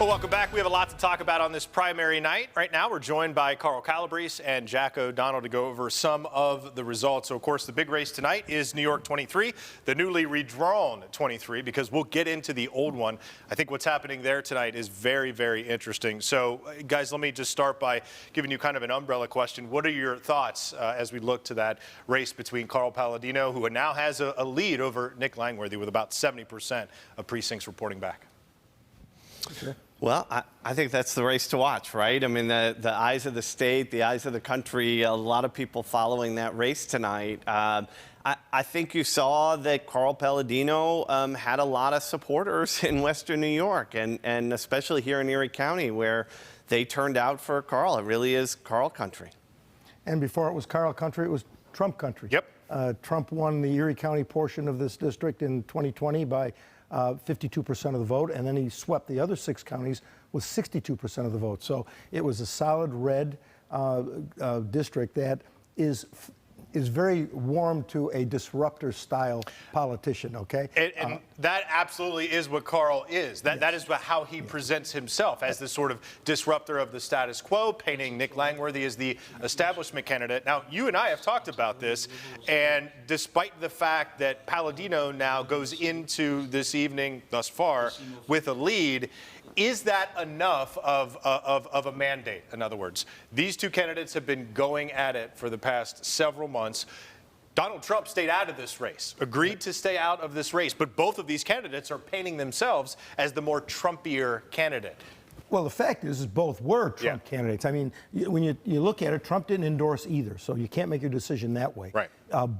Well, welcome back. We have a lot to talk about on this primary night. Right now, we're joined by Calabrese and Jack O'Donnell to go over some of the results. So, of course, the big race tonight is New York 23, the newly redrawn 23, because we'll get into the old one. I think what's happening there tonight is very, very interesting. So, guys, let me just start by giving you kind of an umbrella question. What are your thoughts as we look to that race between Carl Palladino, who now has a lead over Nick Langworthy with about 70% of precincts reporting back? Okay. Well, I think that's the race to watch, right? I mean, the eyes of the state, the eyes of the country, a lot of people following that race tonight. I think you saw that Carl Palladino had a lot of supporters in Western New York, and especially here in Erie County, where they turned out for Carl. It really is Carl country. And before it was Carl country, it was Trump country. Yep. Trump won the Erie County portion of this district in 2020 by 52% of the vote, and then he swept the other 6 counties with 62% of the vote. So it was a solid red district that is very warm to a disruptor-style politician, okay? And that absolutely is what Carl is. That Yes. is how he presents himself, as this sort of disruptor of the status quo, painting Nick Langworthy as the establishment candidate. Now, you and I have talked about this, and despite the fact that Palladino now goes into this evening thus far with a lead, is that enough of a mandate? In other words, these two candidates have been going at it for the past several months. Donald Trump stayed out of this race, agreed to stay out of this race, but both of these candidates are painting themselves as the more Trumpier candidate. Well, the fact is both were Trump candidates. I mean, when you look at it, Trump didn't endorse either, so you can't make your decision that way. Right.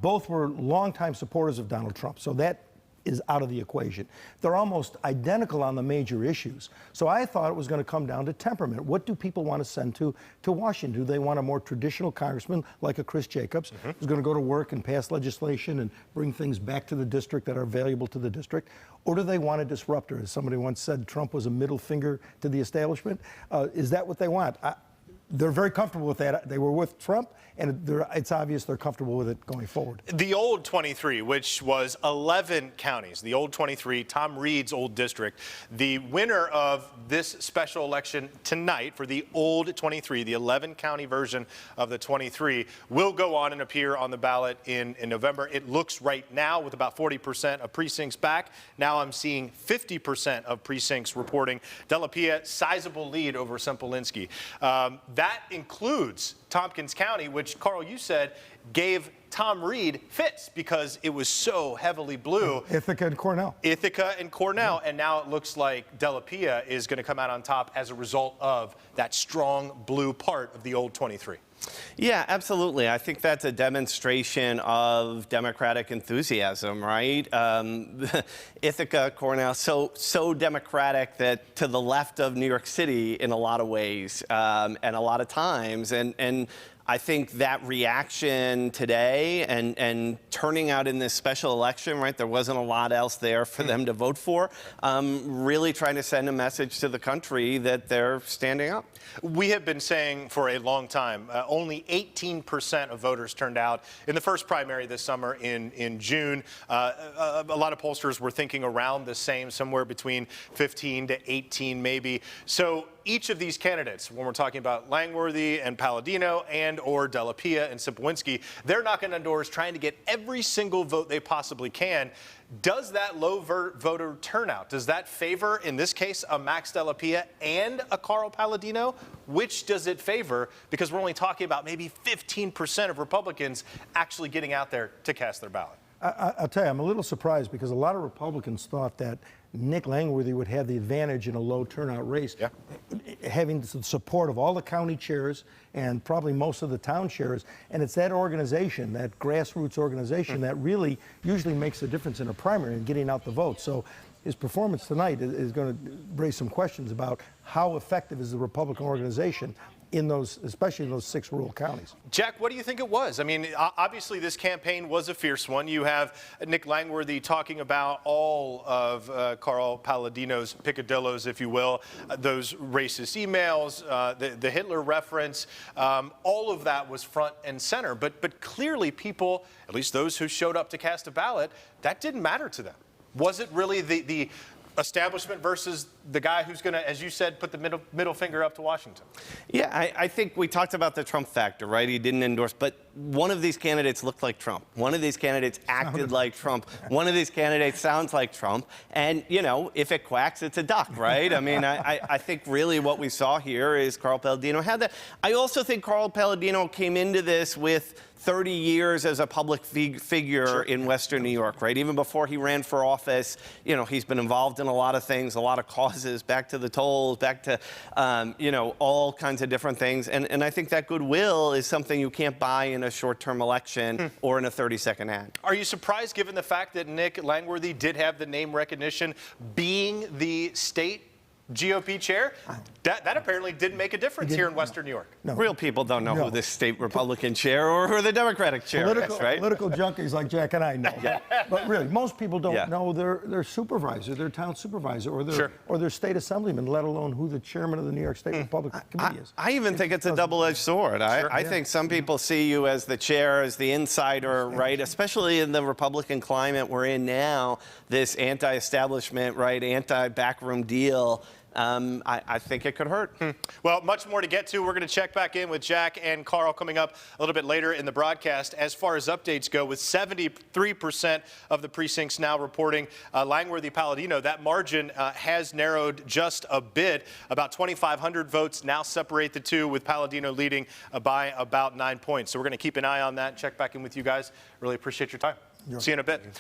Both were longtime supporters of Donald Trump, so that is out of the equation. They're almost identical on the major issues. So I thought it was going to come down to temperament. What do people want to send to Washington? Do they want a more traditional congressman like a Chris Jacobs, who's going to go to work and pass legislation and bring things back to the district that are valuable to the district? Or do they want a disruptor? As somebody once said, Trump was a middle finger to the establishment. Is that what they want? They're very comfortable with that. They were with Trump, and it's obvious they're comfortable with it going forward. The old 23, which was 11 counties, the old 23, Tom Reed's old district, the winner of this special election tonight for the old 23, the 11-county version of the 23, will go on and appear on the ballot in November. It looks right now with about 40% of precincts back. Now I'm seeing 50% of precincts reporting Della Pia, sizable lead over Sempolinski. That includes Tompkins County, which, Carl, you said gave Tom Reed fits because it was so heavily blue. Ithaca and Cornell. Ithaca and Cornell, and now it looks like Della Pia is going to come out on top as a result of that strong blue part of the old 23. Yeah, absolutely. I think that's a demonstration of Democratic enthusiasm, right? Ithaca, Cornell, so Democratic that to the left of New York City in a lot of ways, and a lot of times, and I think that reaction today and turning out in this special election, right, there wasn't a lot else there for them to vote for, really trying to send a message to the country that they're standing up. We have been saying for a long time, only 18% of voters turned out in the first primary this summer in June. A lot of pollsters were thinking around the same, somewhere between 15 to 18 maybe. So each of these candidates, when we're talking about Langworthy and Palladino and or Della Pia and Sempolinski, they're knocking on doors trying to get every single vote they possibly can. Does that low voter turnout, does that favor, in this case, a Max Della Pia and a Carl Palladino? Which does it favor? Because we're only talking about maybe 15% of Republicans actually getting out there to cast their ballot. I'll tell you, I'm a little surprised because a lot of Republicans thought that Nick Langworthy would have the advantage in a low turnout race, having the support of all the county chairs and probably most of the town chairs. And it's that organization, that grassroots organization, that really usually makes a difference in a primary and getting out the vote. So his performance tonight is going to raise some questions about how effective is the Republican organization in those, especially in those 6 rural counties. Jack, what do you think it was? I mean, obviously this campaign was a fierce one. You have Nick Langworthy talking about all of Carl Palladino's picadillos, if you will, those racist emails, the Hitler reference, all of that was front and center. But clearly people, at least those who showed up to cast a ballot, that didn't matter to them. Was it really the establishment versus the guy who's going to, as you said, put the middle finger up to Washington? Yeah, I think we talked about the Trump factor, right? He didn't endorse, but one of these candidates looked like Trump. One of these candidates acted like Trump. One of these candidates sounds like Trump. And, you know, if it quacks, it's a duck, right? I mean, I think really what we saw here is Carl Palladino had that. I also think Carl Palladino came into this with 30 years as a public figure in Western New York, right? Even before he ran for office, you know, he's been involved in a lot of things, a lot of causes, back to the tolls, back to, you know, all kinds of different things. And I think that goodwill is something you can't buy in a short-term election or in a 30-second ad. Are you surprised, given the fact that Nick Langworthy did have the name recognition, being the state GOP chair? That apparently didn't make a difference here in Western New York. No. Real people don't know who the state Republican chair or who the Democratic chair is, right? Political junkies like Jack and I know. But really, most people don't know their supervisor, their town supervisor, or their state assemblyman, let alone who the chairman of the New York State Republican Committee is. I even think it's a double-edged sword. I think some people see you as the chair, as the insider, right? Especially in the Republican climate we're in now, this anti-establishment, right, anti-backroom deal. I think it could hurt. Well, much more to get to. We're going to check back in with Jack and Carl coming up a little bit later in the broadcast. As far as updates go, with 73% of the precincts now reporting Langworthy-Palladino, that margin has narrowed just a bit. About 2,500 votes now separate the two, with Palladino leading by about 9 points. So we're going to keep an eye on that and check back in with you guys. Really appreciate your time. See you in a bit.